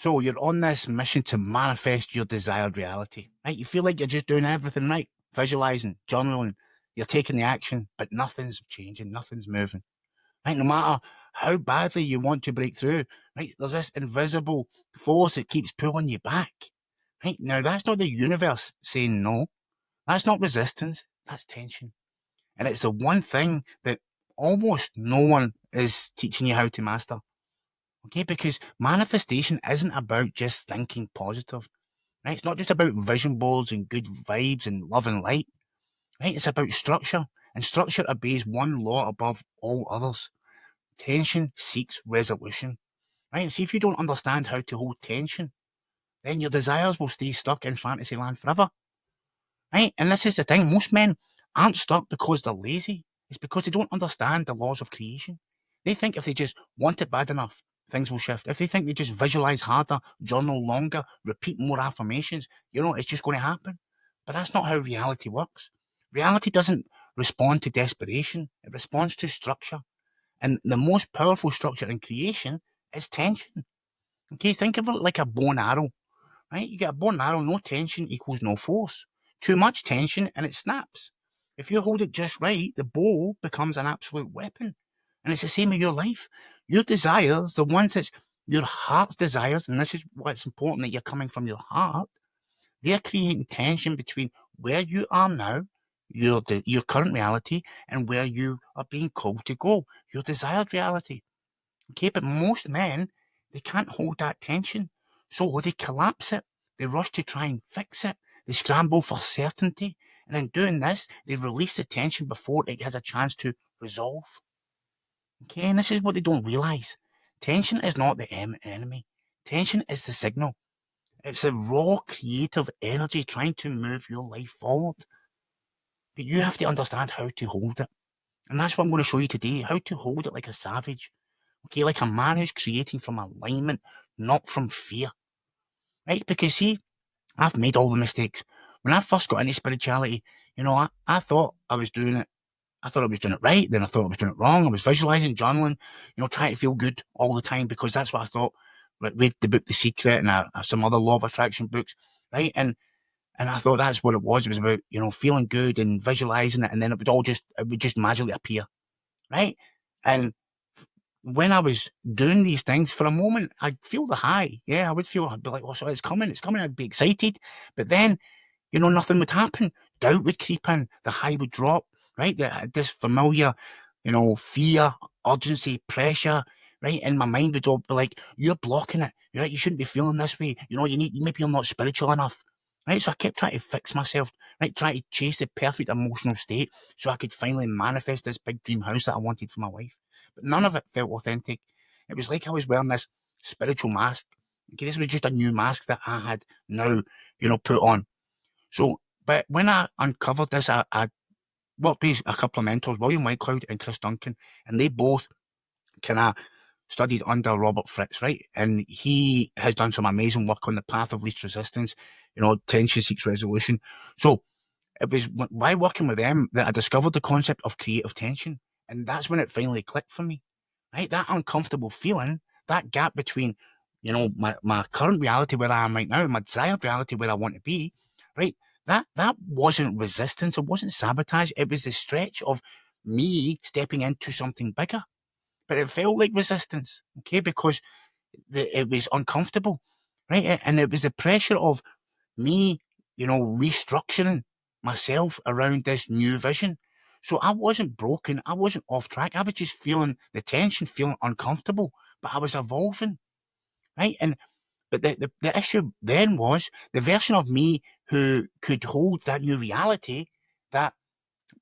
So you're on this mission to manifest your desired reality, right? You feel like you're just doing everything right, visualizing, journaling, you're taking the action, but nothing's changing, nothing's moving, right? No matter how badly you want to break through, right? There's this invisible force that keeps pulling you back, right? Now, that's not the universe saying no. That's not resistance. That's tension. And it's the one thing that almost no one is teaching you how to master. Okay, because manifestation isn't about just thinking positive, right? It's not just about vision boards and good vibes and love and light, right? It's about structure, and structure obeys one law above all others. Tension seeks resolution, right? And see, if you don't understand how to hold tension, then your desires will stay stuck in fantasy land forever, right? And this is the thing: most men aren't stuck because they're lazy. It's because they don't understand the laws of creation. They think if they just want it bad enough, things will shift. If they think they just visualize harder, journal longer, repeat more affirmations, it's just going to happen. But that's not how reality works. Reality doesn't respond to desperation, it responds to structure. And the most powerful structure in creation is tension. Okay, think of it like a bow and arrow, right? You get a bow and arrow, no tension equals no force. Too much tension and it snaps. If you hold it just right, the bow becomes an absolute weapon. And it's the same with your life. Your desires, the ones that's your heart's desires, and this is what's important, that you're coming from your heart, they're creating tension between where you are now, your current reality, and where you are being called to go, your desired reality. Okay, but most men, they can't hold that tension. So they collapse it. They rush to try and fix it. They scramble for certainty. And in doing this, they release the tension before it has a chance to resolve. Okay, and this is what they don't realize. Tension is not the enemy. Tension is the signal. It's the raw creative energy trying to move your life forward. But you have to understand how to hold it. And that's what I'm going to show you today, how to hold it like a savage. Okay, like a man who's creating from alignment, not from fear. Right? Because see, I've made all the mistakes. When I first got into spirituality, I thought I was doing it. I thought I was doing it right, then I thought I was doing it wrong. I was visualizing, journaling, trying to feel good all the time because that's what I thought. Read the book The Secret and some other law of attraction books, right? And I thought that's what it was. It was about, feeling good and visualizing it, and then it would just magically appear, right? And when I was doing these things, for a moment, I'd feel the high. Yeah, I'd be like, oh, so it's coming. I'd be excited. But then, nothing would happen. Doubt would creep in. The high would drop, right? This familiar, fear, urgency, pressure, right? In my mind would all be like, you're blocking it. Right? You shouldn't be feeling this way. Maybe you're not spiritual enough. Right? So I kept trying to fix myself, right? Trying to chase the perfect emotional state so I could finally manifest this big dream house that I wanted for my wife. But none of it felt authentic. It was like I was wearing this spiritual mask. Okay, this was just a new mask that I had now, put on. So, but when I uncovered this, I worked with a couple of mentors, William Whitecloud and Chris Duncan, and they both kind of studied under Robert Fritz, right? And he has done some amazing work on the path of least resistance, tension seeks resolution. So it was by working with them that I discovered the concept of creative tension. And that's when it finally clicked for me, right? That uncomfortable feeling, that gap between, my current reality where I am right now and my desired reality where I want to be, right? That wasn't resistance. It wasn't sabotage. It was the stretch of me stepping into something bigger. But it felt like resistance, okay? Because it was uncomfortable, right? And it was the pressure of me, restructuring myself around this new vision. So I wasn't broken. I wasn't off track. I was just feeling the tension, feeling uncomfortable, but I was evolving, right? But the issue then was the version of me who could hold that new reality, that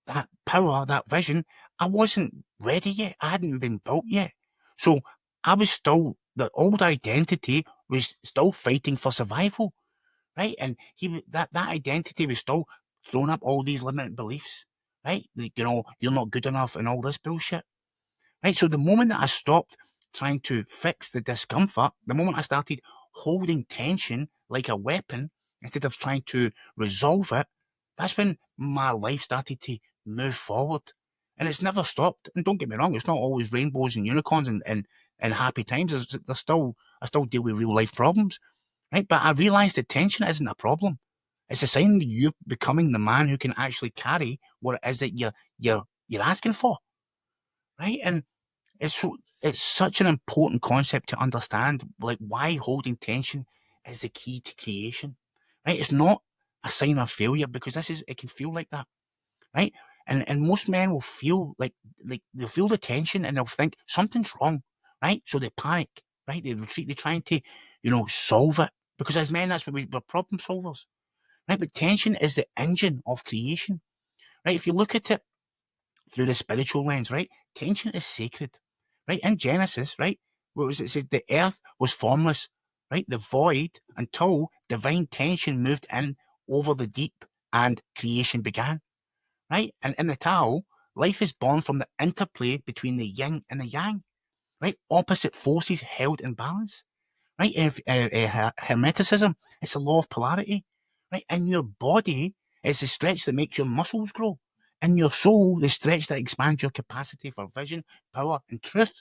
that power, that vision. I wasn't ready yet. I hadn't been built yet. So I was still, the old identity was still fighting for survival, right? And that identity was still throwing up all these limiting beliefs, right? Like, you're not good enough and all this bullshit, right? So the moment that I stopped trying to fix the discomfort, the moment I started holding tension like a weapon instead of trying to resolve it, that's when my life started to move forward. And it's never stopped. And don't get me wrong, it's not always rainbows and unicorns and happy times. There's still I still deal with real life problems, right? But I realised that tension isn't a problem. It's a sign that you're becoming the man who can actually carry what it is that you're asking for, right? And it's such an important concept to understand, like why holding tension is the key to creation, right? It's not a sign of failure because it can feel like that, right? And most men will feel like they'll feel the tension and they'll think something's wrong, right? So they panic, right? They retreat. They're trying to, solve it because as men, that's what we're problem solvers, right? But tension is the engine of creation, right? If you look at it through the spiritual lens, right? Tension is sacred, right? In Genesis, right? What was it? It said the earth was formless, right? The void until divine tension moved in over the deep and creation began, right? And in the Tao, life is born from the interplay between the yin and the yang, right? Opposite forces held in balance, right? If Hermeticism, it's a law of polarity, right? In your body, it's the stretch that makes your muscles grow. In your soul, the stretch that expands your capacity for vision, power, and truth.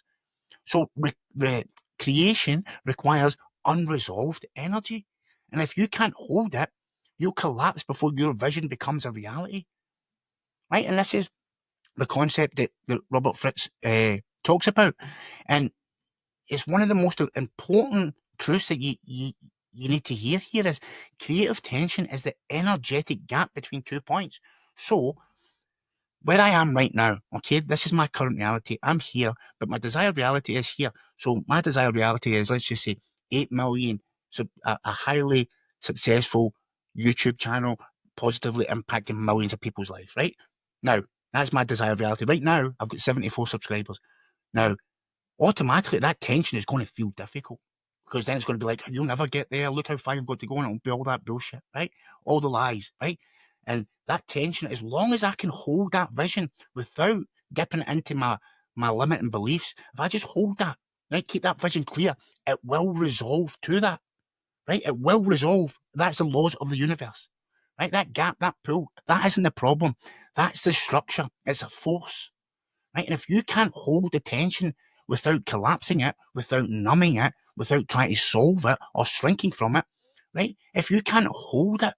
So creation requires unresolved energy. And if you can't hold it, you'll collapse before your vision becomes a reality, right? And this is the concept that Robert Fritz talks about. And it's one of the most important truths that you need to hear here is creative tension is the energetic gap between 2 points. So where I am right now, okay, this is my current reality. I'm here, but my desired reality is here. So my desired reality is, let's just say, 8 million, so a highly successful YouTube channel, positively impacting millions of people's lives, right? Now, that's my desired reality. Right now, I've got 74 subscribers. Now, automatically that tension is going to feel difficult because then it's going to be like, you'll never get there. Look how far you've got to go, and it'll be all that bullshit, right? All the lies, right? And that tension, as long as I can hold that vision without dipping into my limiting beliefs, if I just hold that, right, keep that vision clear, it will resolve to that, right? It will resolve. That's the laws of the universe, right? That gap, that pull, that isn't the problem. That's the structure. It's a force, right? And if you can't hold the tension without collapsing it, without numbing it, without trying to solve it or shrinking from it, right? If you can't hold it,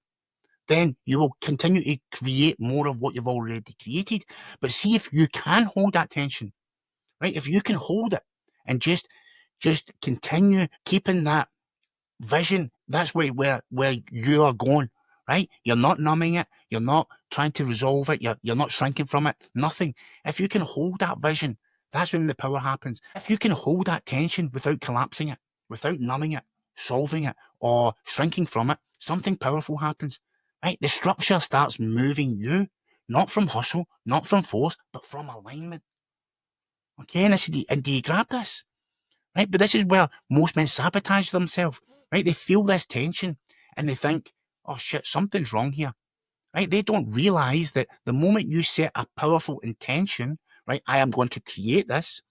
then you will continue to create more of what you've already created. But see if you can hold that tension, right? If you can hold it and just continue keeping that vision, that's where you are going, right? You're not numbing it. You're not trying to resolve it. You're not shrinking from it. Nothing. If you can hold that vision, that's when the power happens. If you can hold that tension without collapsing it, without numbing it, solving it, or shrinking from it, something powerful happens, right? The structure starts moving you, not from hustle, not from force, but from alignment. Okay, and do you grab this? Right? But this is where most men sabotage themselves, right? They feel this tension and they think, oh shit, something's wrong here, right? They don't realize that the moment you set a powerful intention, right? I am going to create this,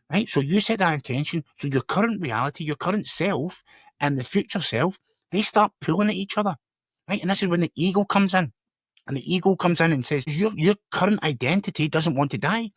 right? So you set that intention, so your current reality, your current self, and the future self, they start pulling at each other, right? And this is when the ego comes in. And the ego comes in and says, your current identity doesn't want to die.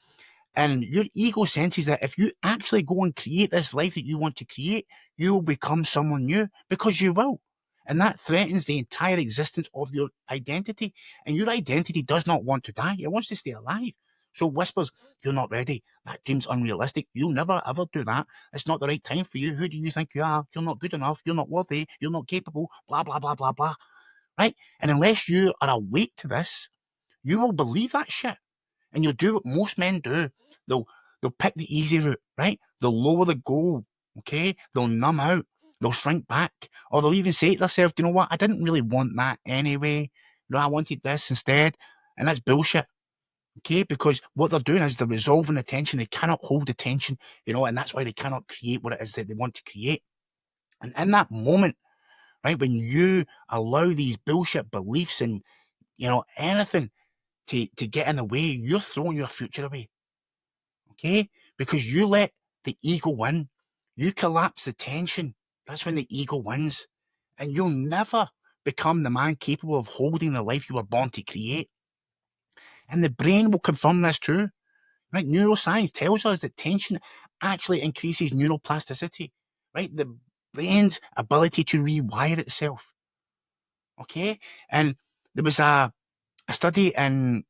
And your ego senses that if you actually go and create this life that you want to create, you will become someone new because you will. And that threatens the entire existence of your identity. And your identity does not want to die. It wants to stay alive. So it whispers, you're not ready. That dream's unrealistic. You'll never ever do that. It's not the right time for you. Who do you think you are? You're not good enough. You're not worthy. You're not capable. Blah, blah, blah, blah, blah. Right? And unless you are awake to this, you will believe that shit. And you'll do what most men do. They'll they'll pick the easy route, right? They'll lower the goal, okay? They'll numb out, they'll shrink back, or they'll even say to themselves, you know what? I didn't really want that anyway. No, I wanted this instead, and that's bullshit, okay? Because what they're doing is they're resolving the tension. They cannot hold the tension, and that's why they cannot create what it is that they want to create. And in that moment, right, when you allow these bullshit beliefs and anything to get in the way, you're throwing your future away. Okay? Because you let the ego win. You collapse the tension. That's when the ego wins. And you'll never become the man capable of holding the life you were born to create. And the brain will confirm this too. Right? Neuroscience tells us that tension actually increases neuroplasticity. Right? brain's ability to rewire itself. Okay? And there was a study in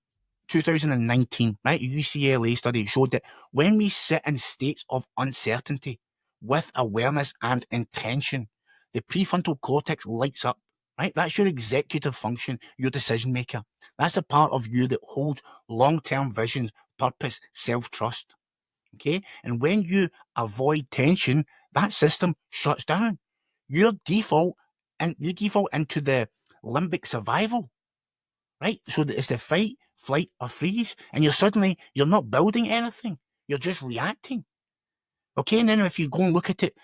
2019, right? A UCLA study showed that when we sit in states of uncertainty with awareness and intention, the prefrontal cortex lights up, right? That's your executive function, your decision maker. That's a part of you that holds long-term vision, purpose, self-trust. Okay. And when you avoid tension, that system shuts down. Your default and you default into the limbic survival, right? So that it's the fight, flight, or freeze, and you're not building anything. You're just reacting. Okay, and then if you go and look at it,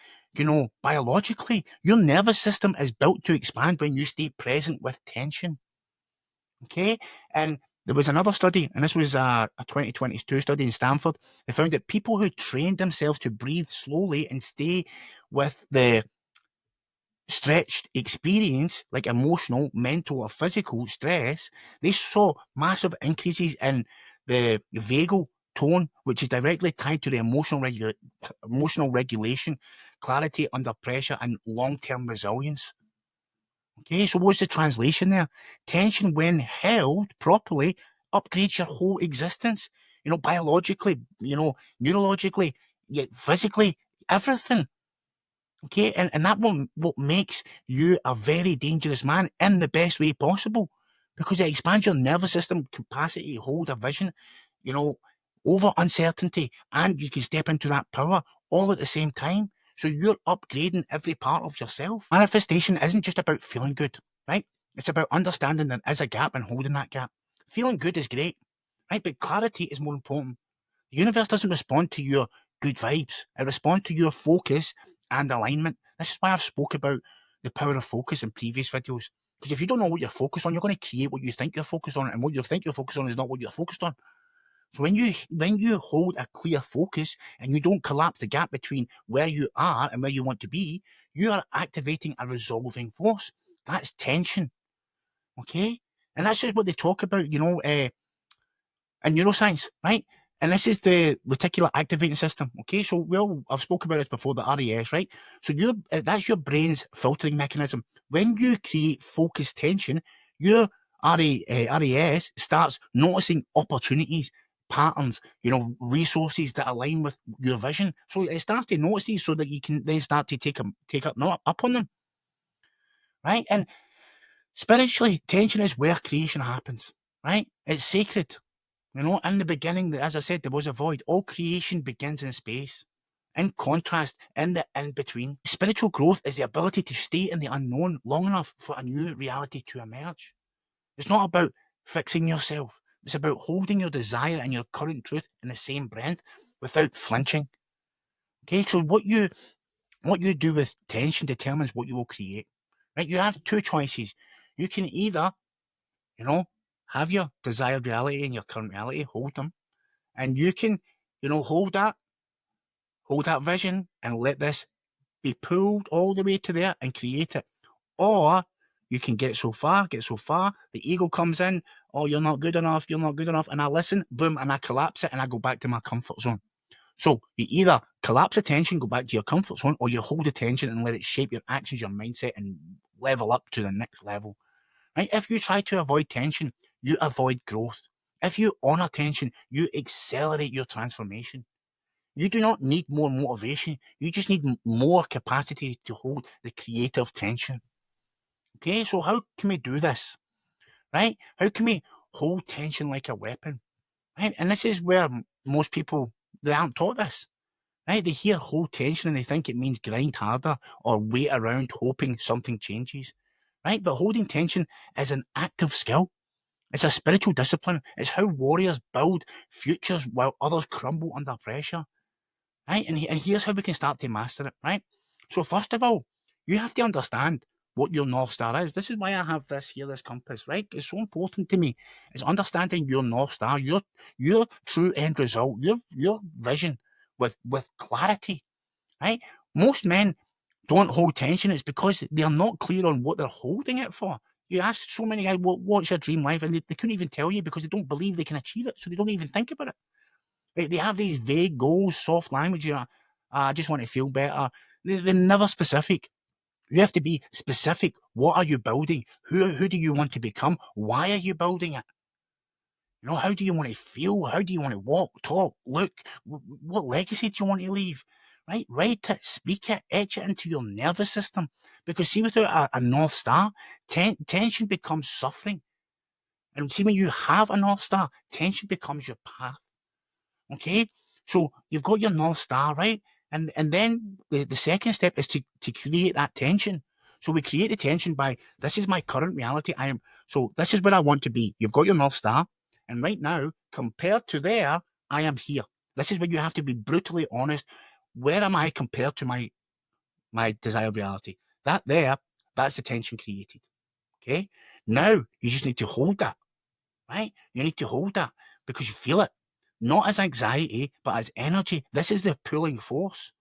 biologically, your nervous system is built to expand when you stay present with tension. Okay, and there was another study, and this was a 2022 study in Stanford. They found that people who trained themselves to breathe slowly and stay with the stretched experience, like emotional, mental, or physical stress, they saw massive increases in the vagal tone, which is directly tied to the emotional regulation, clarity under pressure, and long-term resilience. Okay, so what's the translation there? Tension, when held properly, upgrades your whole existence. Biologically, neurologically, physically, everything. Okay, and that what makes you a very dangerous man in the best way possible, because it expands your nervous system capacity to hold a vision, you know, over uncertainty, and you can step into that power all at the same time. So you're upgrading every part of yourself. Manifestation isn't just about feeling good, right? It's about understanding there is a gap and holding that gap. Feeling good is great, right? But clarity is more important. The universe doesn't respond to your good vibes. It responds to your focus and alignment. This is why I've spoke about the power of focus in previous videos. Because if you don't know what you're focused on, you're going to create what you think you're focused on, and what you think you're focused on is not what you're focused on. So when you hold a clear focus and you don't collapse the gap between where you are and where you want to be, you are activating a resolving force. That's tension. Okay? And that's just what they talk about, in neuroscience, right? And this is the reticular activating system. Okay, so I've spoken about this before, the RAS, right? So that's your brain's filtering mechanism. When you create focused tension, your RAS starts noticing opportunities, patterns, resources that align with your vision. So it starts to notice these so that you can then start to take up on them, right? And spiritually, tension is where creation happens, right? It's sacred. In the beginning, as I said, there was a void. All creation begins in space. In contrast, in the in between, spiritual growth is the ability to stay in the unknown long enough for a new reality to emerge. It's not about fixing yourself, it's about holding your desire and your current truth in the same breath without flinching. Okay, so what you do with tension determines what you will create. Right? You have two choices. You can either, have your desired reality and your current reality, hold them, and you can, hold that vision and let this be pulled all the way to there and create it. Or you can get so far, the ego comes in, oh, you're not good enough, and I listen, boom, and I collapse it and I go back to my comfort zone. So you either collapse attention, go back to your comfort zone, or you hold attention and let it shape your actions, your mindset, and level up to the next level. Right? If you try to avoid tension, you avoid growth. If you honor tension, you accelerate your transformation. You do not need more motivation. You just need more capacity to hold the creative tension. Okay, so how can we do this? Right? How can we hold tension like a weapon? Right? And this is where most people, they aren't taught this. Right? They hear hold tension and they think it means grind harder or wait around hoping something changes. Right? But holding tension is an active skill. It's a spiritual discipline. It's how warriors build futures while others crumble under pressure. Right? And here's how we can start to master it, right? So first of all, you have to understand what your North Star is. This is why I have this compass, right? It's so important to me. It's understanding your North Star, your true end result, your vision with clarity, right? Most men don't hold tension. It's because they're not clear on what they're holding it for. You ask so many guys, what's your dream life? And they couldn't even tell you because they don't believe they can achieve it. So they don't even think about it. They have these vague goals, soft language. I just want to feel better. They're never specific. You have to be specific. What are you building? Who do you want to become? Why are you building it? How do you want to feel? How do you want to walk, talk, look? What legacy do you want to leave? Right? Write it, speak it, etch it into your nervous system. Because see, without a North Star, tension becomes suffering. And see, when you have a North Star, tension becomes your path. Okay? So you've got your North Star, right? And then the second step is to create that tension. So we create the tension by, this is my current reality. So this is where I want to be. You've got your North Star. And right now, compared to there, I am here. This is where you have to be brutally honest. Where am I compared to my desired reality? That's the tension created. Okay? Now, you just need to hold that, right? You need to hold that because you feel it. Not as anxiety, but as energy. This is the pulling force.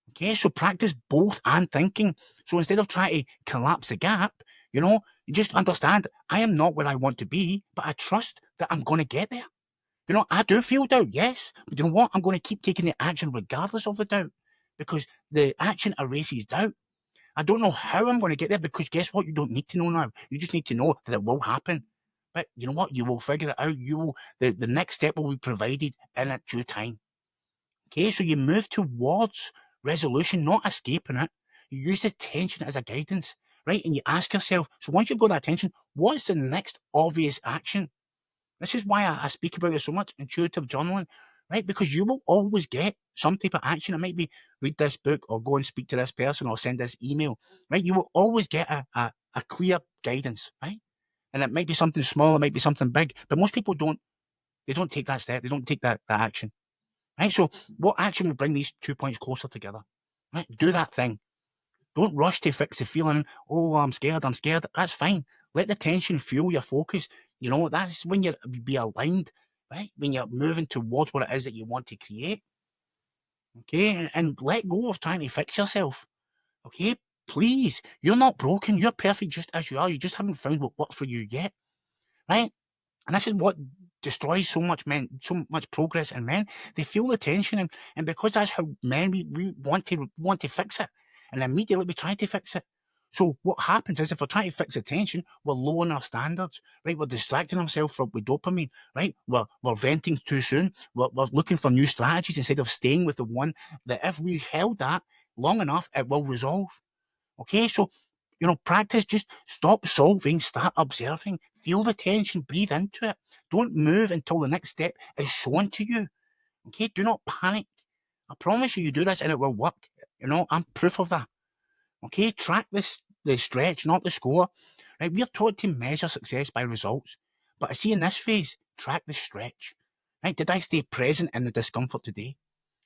Okay, so practice both and thinking. So instead of trying to collapse the gap, you just understand, I am not where I want to be, but I trust that I'm going to get there. I do feel doubt, yes, but you know what? I'm going to keep taking the action regardless of the doubt, because the action erases doubt. I don't know how I'm going to get there, because guess what? You don't need to know now. You just need to know that it will happen. But you know what? You will figure it out. The next step will be provided in its due time. Okay, so you move towards resolution, not escaping it. You use the tension as a guidance, right? And you ask yourself, so once you've got that tension, what's the next obvious action? This is why I speak about it so much, intuitive journaling, right? Because you will always get some type of action. It might be read this book or go and speak to this person or send this email, right? You will always get a clear guidance, right? And it might be something small, it might be something big, but most people they don't take that step, they don't take that action, right? So what action will bring these 2 points closer together, right? Do that thing. Don't rush to fix the feeling, oh, I'm scared. That's fine. Let the tension fuel your focus. That's when you'll be aligned, right? When you're moving towards what it is that you want to create. Okay? And let go of trying to fix yourself. Okay? Please. You're not broken. You're perfect just as you are. You just haven't found what works for you yet. Right? And this is what destroys so much progress in men. They feel the tension, and because that's how men we want to fix it, and immediately we try to fix it. So what happens is, if we're trying to fix the tension, we're lowering our standards, right? We're distracting ourselves with dopamine, right? We're venting too soon. We're looking for new strategies instead of staying with the one that, if we held that long enough, it will resolve. Okay, so practice. Just stop solving, start observing, feel the tension, breathe into it. Don't move until the next step is shown to you. Okay, do not panic. I promise you do this and it will work. I'm proof of that. Okay, track the stretch, not the score. Right, we're taught to measure success by results, but I see in this phase, track the stretch. Right, did I stay present in the discomfort today?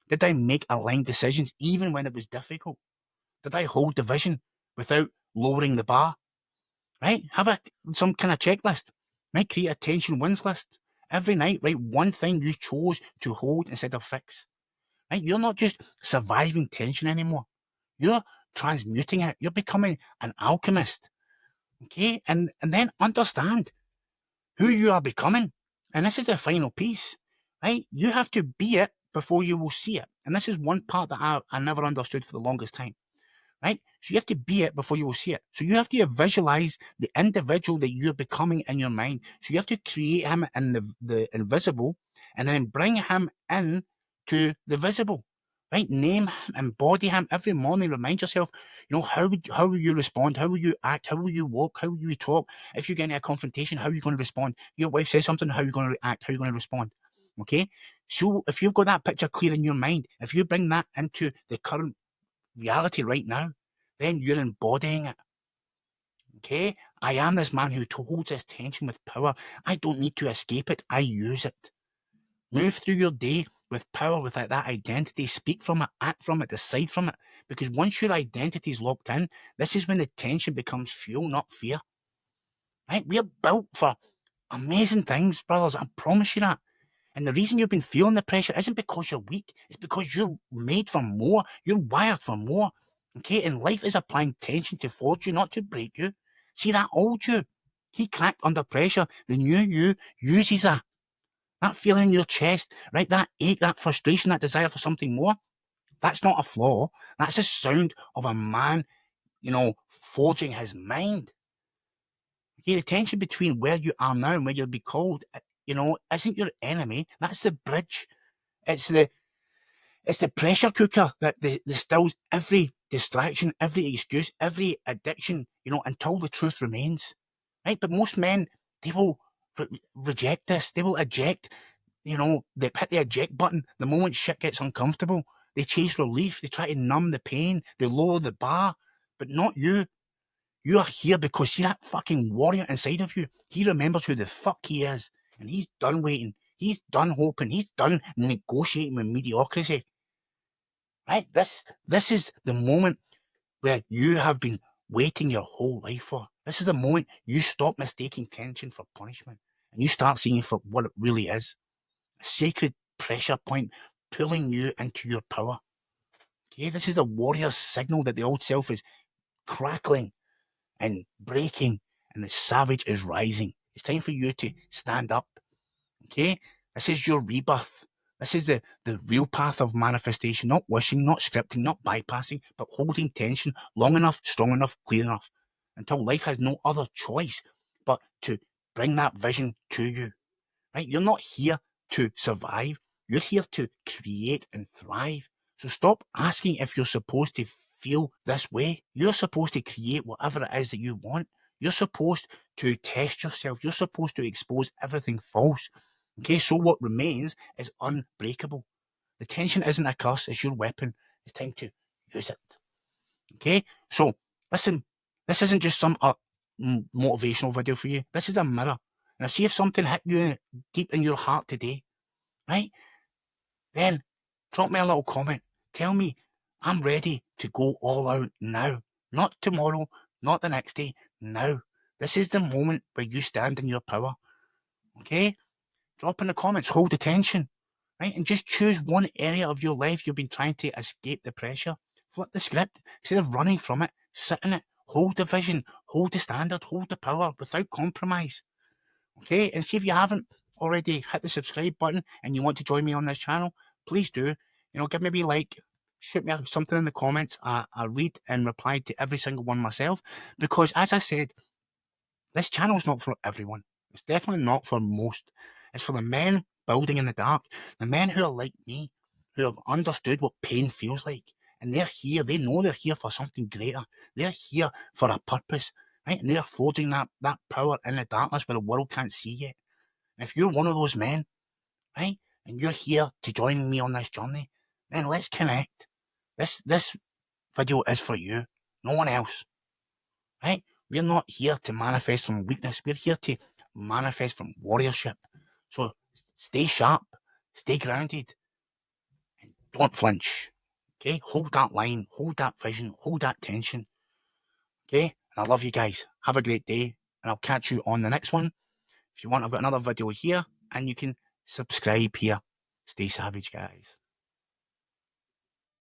Did I make aligned decisions even when it was difficult? Did I hold the vision without lowering the bar? Right? Have some kind of checklist. Right? Create a tension wins list. Every night, write one thing you chose to hold instead of fix. Right? You're not just surviving tension anymore. You're transmuting it. You're becoming an alchemist. Okay? And then understand who you are becoming. And this is the final piece. Right? You have to be it before you will see it. And this is one part that I never understood for the longest time. Right? So you have to be it before you will see it. So you have to visualize the individual that you're becoming in your mind. So you have to create him in the invisible, and then bring him in to the visible. Right? Name him, embody him every morning. Remind yourself, how will you respond? How will you act? How will you walk? How will you talk? If you get into a confrontation, how are you going to respond? Your wife says something, how are you going to react? How are you going to respond? Okay? So if you've got that picture clear in your mind, if you bring that into the current reality right now, then you're embodying it. Okay? I am this man who holds this tension with power. I don't need to escape it. I use it. Move through your day with power, with that identity. Speak from it, act from it, decide from it. Because once your identity is locked in, this is when the tension becomes fuel, not fear. Right? We're built for amazing things, brothers. I promise you that. And the reason you've been feeling the pressure isn't because you're weak. It's because you're made for more. You're wired for more. Okay? And life is applying tension to forge you, not to break you. See that old you? He cracked under pressure. The new you uses that feeling in your chest, right? That ache, that frustration, that desire for something more. That's not a flaw. That's a sound of a man, forging his mind. Okay, the tension between where you are now and where you'll be called, isn't your enemy. That's the bridge. It's the pressure cooker that distills every distraction, every excuse, every addiction, until the truth remains. Right? But most men, they will reject this. They will eject, they hit the eject button the moment shit gets uncomfortable. They chase relief. They try to numb the pain. They lower the bar. But not you. You are here because see that fucking warrior inside of you. He remembers who the fuck he is. And he's done waiting. He's done hoping. He's done negotiating with mediocrity. Right? This is the moment where you have been waiting your whole life for. This is the moment you stop mistaking tension for punishment and you start seeing it for what it really is. A sacred pressure point pulling you into your power. Okay, this is the warrior's signal that the old self is crackling and breaking and the savage is rising. It's time for you to stand up. Okay? This is your rebirth. This is the real path of manifestation, not wishing, not scripting, not bypassing, but holding tension long enough, strong enough, clear enough, until life has no other choice but to bring that vision to you. Right? You're not here to survive. You're here to create and thrive. So stop asking if you're supposed to feel this way. You're supposed to create whatever it is that you want. You're supposed to test yourself. You're supposed to expose everything false. Okay, so what remains is unbreakable. The tension isn't a curse, it's your weapon. It's time to use it. Okay, so listen, this isn't just some motivational video for you. This is a mirror. Now, see if something hit you deep in your heart today, right? Then drop me a little comment. Tell me I'm ready to go all out now. Not tomorrow, not the next day, now. This is the moment where you stand in your power. Okay? Drop in the comments, hold the tension, right? And just choose one area of your life you've been trying to escape the pressure. Flip the script. Instead of running from it, sit in it. Hold the vision, hold the standard, hold the power without compromise. Okay? And see if you haven't already hit the subscribe button and you want to join me on this channel, please do. Give me a wee like, shoot me something in the comments. I read and reply to every single one myself because, as I said, this channel's not for everyone. It's definitely not for most. It's for the men building in the dark, the men who are like me, who have understood what pain feels like. And they're here, they know they're here for something greater. They're here for a purpose, right? And they're forging that power in the darkness where the world can't see yet. And if you're one of those men, right, and you're here to join me on this journey, then let's connect. This video is for you, no one else, right? We're not here to manifest from weakness. We're here to manifest from warriorship. So stay sharp, stay grounded, and don't flinch. Okay? Hold that line, hold that vision, hold that tension. Okay? And I love you guys. Have a great day, and I'll catch you on the next one. If you want, I've got another video here, and you can subscribe here. Stay savage, guys.